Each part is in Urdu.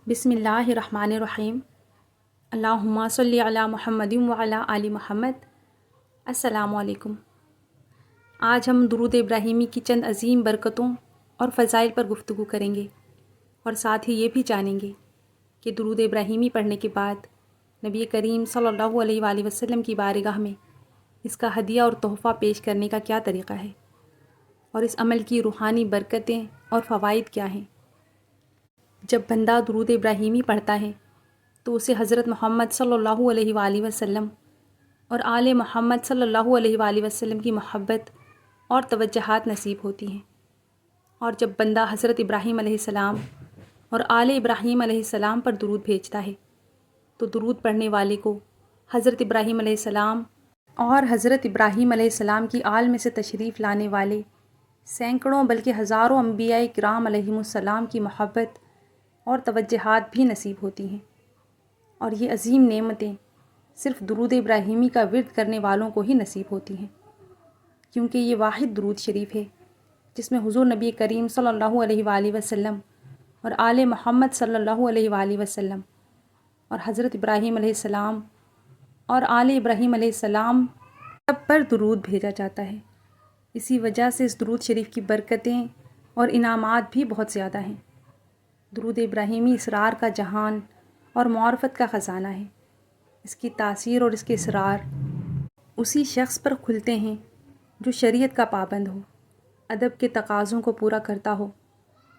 بسم اللہ الرحمن الرحیم۔ اللہم صلی علی محمد وعلی آل محمد۔ السلام علیکم۔ آج ہم درود ابراہیمی کی چند عظیم برکتوں اور فضائل پر گفتگو کریں گے، اور ساتھ ہی یہ بھی جانیں گے کہ درود ابراہیمی پڑھنے کے بعد نبی کریم صلی اللہ علیہ وآلہ وسلم کی بارگاہ میں اس کا ہدیہ اور تحفہ پیش کرنے کا کیا طریقہ ہے، اور اس عمل کی روحانی برکتیں اور فوائد کیا ہیں۔ جب بندہ درود ابراہیمی پڑھتا ہے تو اسے حضرت محمد صلی اللہ علیہ وآلہ وسلم اور آل محمد صلی اللہ علیہ وآلہ وسلم کی محبت اور توجہات نصیب ہوتی ہیں، اور جب بندہ حضرت ابراہیم علیہ السلام اور آل ابراہیم علیہ السلام پر درود بھیجتا ہے تو درود پڑھنے والے کو حضرت ابراہیم علیہ السلام اور حضرت ابراہیم علیہ السلام کی آل میں سے تشریف لانے والے سینکڑوں بلکہ ہزاروں انبیاء کرام علیہم السلام کی محبت اور توجہات بھی نصیب ہوتی ہیں، اور یہ عظیم نعمتیں صرف درود ابراہیمی کا ورد کرنے والوں کو ہی نصیب ہوتی ہیں، کیونکہ یہ واحد درود شریف ہے جس میں حضور نبی کریم صلی اللہ علیہ وآلہ وسلم اور آل محمد صلی اللہ علیہ وآلہ وسلم اور حضرت ابراہیم علیہ السلام اور آل ابراہیم علیہ السلام سب پر درود بھیجا جاتا ہے۔ اسی وجہ سے اس درود شریف کی برکتیں اور انعامات بھی بہت زیادہ ہیں۔ درود ابراہیمی اسرار کا جہان اور معرفت کا خزانہ ہے۔ اس کی تاثیر اور اس کے اسرار اسی شخص پر کھلتے ہیں جو شریعت کا پابند ہو، ادب کے تقاضوں کو پورا کرتا ہو،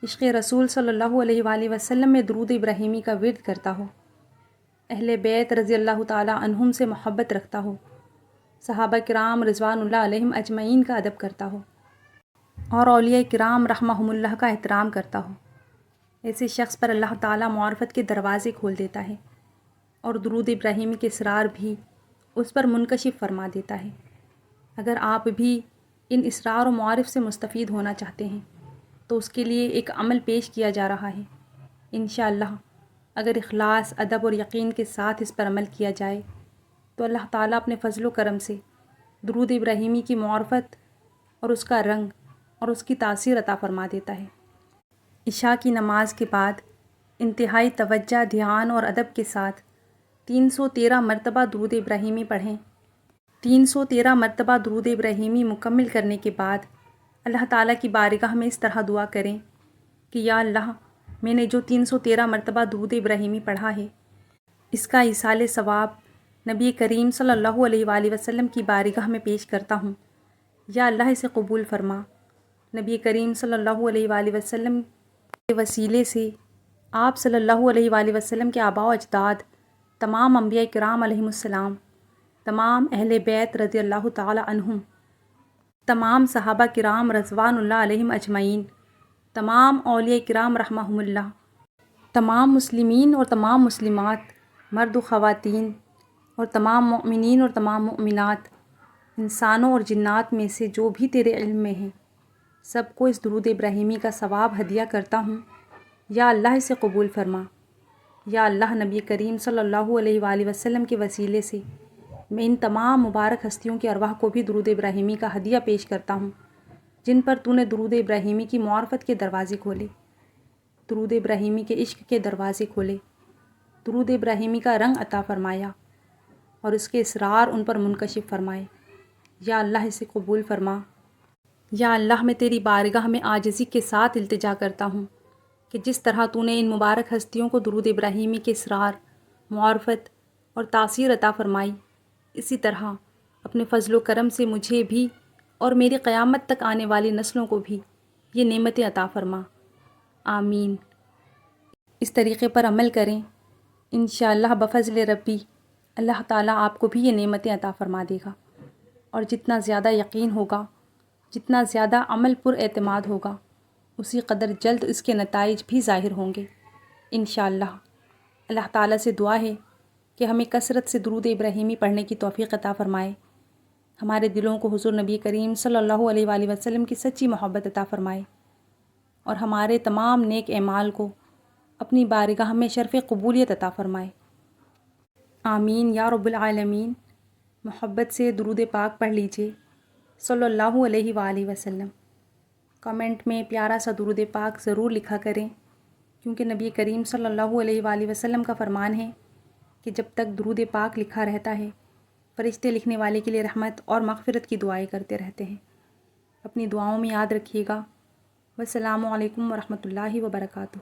عشق رسول صلی اللہ علیہ وآلہ وسلم میں درود ابراہیمی کا ورد کرتا ہو، اہل بیت رضی اللہ تعالی عنہم سے محبت رکھتا ہو، صحابہ کرام رضوان اللہ علیہم اجمعین کا ادب کرتا ہو، اور اولیاء کرام رحمہم اللہ کا احترام کرتا ہو۔ ایسے شخص پر اللہ تعالیٰ معرفت کے دروازے کھول دیتا ہے، اور درود ابراہیمی کے اسرار بھی اس پر منکشف فرما دیتا ہے۔ اگر آپ بھی ان اسرار و معارف سے مستفید ہونا چاہتے ہیں تو اس کے لیے ایک عمل پیش کیا جا رہا ہے۔ انشاءاللہ اگر اخلاص، ادب اور یقین کے ساتھ اس پر عمل کیا جائے تو اللہ تعالیٰ اپنے فضل و کرم سے درود ابراہیمی کی معرفت اور اس کا رنگ اور اس کی تاثیر عطا فرما دیتا ہے۔ عشاء کی نماز کے بعد انتہائی توجہ، دھیان اور ادب کے ساتھ 313 مرتبہ درود ابراہیمی پڑھیں۔ 313 مرتبہ درود ابراہیمی مکمل کرنے کے بعد اللہ تعالیٰ کی بارگاہ میں اس طرح دعا کریں کہ یا اللہ، میں نے جو 313 مرتبہ درود ابراہیمی پڑھا ہے اس کا ایصال ثواب نبی کریم صلی اللہ علیہ وآلہ وسلم کی بارگاہ میں پیش کرتا ہوں، یا اللہ اسے قبول فرما۔ نبی کریم صلی اللہ علیہ وآلہ وسلم کے وسیلے سے آپ صلی اللہ علیہ وآلہ وسلم کے آباء و اجداد، تمام انبیاء کرام علیہم السلام، تمام اہل بیت رضی اللہ تعالی عنہم، تمام صحابہ کرام رضوان اللہ علیہم اجمعین، تمام اولیاء کرام رحمہم اللہ، تمام مسلمین اور تمام مسلمات، مرد و خواتین، اور تمام مؤمنین اور تمام مؤمنات، انسانوں اور جنات میں سے جو بھی تیرے علم میں ہیں، سب کو اس درود ابراہیمی کا ثواب ہدیہ کرتا ہوں، یا اللہ اسے قبول فرما۔ یا اللہ، نبی کریم صلی اللہ علیہ وآلہ وسلم کے وسیلے سے میں ان تمام مبارک ہستیوں کی ارواح کو بھی درود ابراہیمی کا ہدیہ پیش کرتا ہوں جن پر تو نے درود ابراہیمی کی معرفت کے دروازے کھولے، درود ابراہیمی کے عشق کے دروازے کھولے، درود ابراہیمی کا رنگ عطا فرمایا اور اس کے اسرار ان پر منکشف فرمائے۔ یا اللہ اسے قبول فرما۔ یا اللہ، میں تیری بارگاہ میں عاجزی کے ساتھ التجا کرتا ہوں کہ جس طرح تو نے ان مبارک ہستیوں کو درود ابراہیمی کے اسرار، معرفت اور تاثیر عطا فرمائی، اسی طرح اپنے فضل و کرم سے مجھے بھی اور میری قیامت تک آنے والی نسلوں کو بھی یہ نعمتیں عطا فرما۔ آمین۔ اس طریقے پر عمل کریں، انشاءاللہ بفضل ربی اللہ تعالیٰ آپ کو بھی یہ نعمتیں عطا فرما دے گا، اور جتنا زیادہ یقین ہوگا، جتنا زیادہ عمل پر اعتماد ہوگا، اسی قدر جلد اس کے نتائج بھی ظاہر ہوں گے انشاءاللہ۔ اللہ تعالیٰ سے دعا ہے کہ ہمیں کثرت سے درود ابراہیمی پڑھنے کی توفیق عطا فرمائے، ہمارے دلوں کو حضور نبی کریم صلی اللہ علیہ وآلہ وسلم کی سچی محبت عطا فرمائے، اور ہمارے تمام نیک اعمال کو اپنی بارگاہ میں شرف قبولیت عطا فرمائے۔ آمین یا رب العالمین۔ محبت سے درود پاک پڑھ لیجئے صلی اللہ علیہ وآلہ وسلم۔ کمنٹ میں پیارا سا درود پاک ضرور لکھا کریں، کیونکہ نبی کریم صلی اللہ علیہ وآلہ وسلم کا فرمان ہے کہ جب تک درود پاک لکھا رہتا ہے فرشتے لکھنے والے کے لیے رحمت اور مغفرت کی دعائیں کرتے رہتے ہیں۔ اپنی دعاؤں میں یاد رکھیے گا۔ والسلام علیکم ورحمۃ اللہ وبرکاتہ۔